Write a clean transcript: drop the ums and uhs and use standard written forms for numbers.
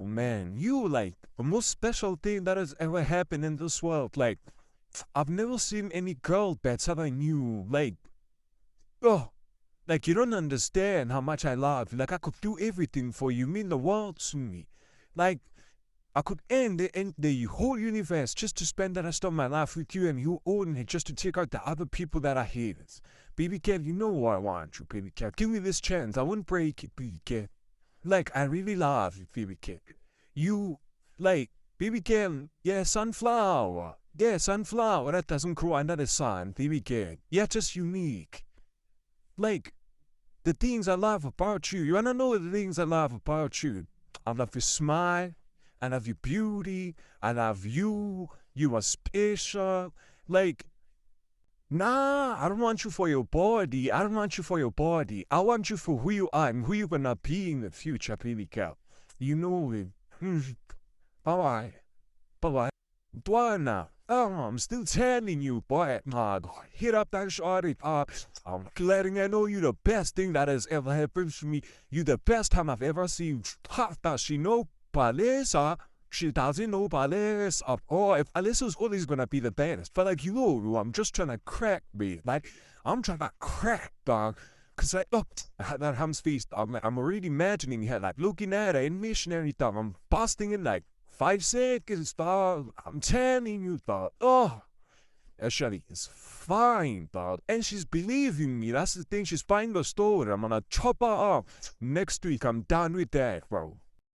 man, you like the most special thing that has ever happened in this world. Like, I've never seen any girl better than you. Like, oh, like you don't understand how much I love you. Like, I could do everything for you. You mean the world to me. Like, I could end the whole universe just to spend the rest of my life with you and you only just to take out the other people that I hate. Baby cat, you know what I want you, baby cat. Give me this chance. I wouldn't break it, baby cat. Like, I really love you, baby cat. You, like, baby cat, yeah, sunflower. Yeah, sunflower that doesn't grow under the sun, baby cat. Yeah, just unique. Like, the things I love about you. You wanna know the things I love about you? I love your smile. I love your beauty. I love you. You are special. Like, nah, I don't want you for your body. I don't want you for your body. I want you for who you are and who you're gonna be in the future, baby girl. You know it. Bye bye. Bye bye. Bye now. Oh, I'm still telling you, boy. Nah, hit up that shorty. I'm letting her know you the best thing that has ever happened to me. You the best time I've ever seen. Ha, does she know Palesa? She doesn't know Palesa. Oh, if Alessa's always gonna be the best. But like, you know, I'm just trying to crack me. Like, I'm trying to crack, dog. Cause like, look, that Ham's face, dog. I'm already imagining her, like, looking at her in missionary, dog. I'm busting in, like, 5 seconds, dog. I'm telling you, dog. Oh, Shelley is fine, dog. And she's believing me. That's the thing. She's buying the store. I'm gonna chop her up. Next week, I'm done with that, bro.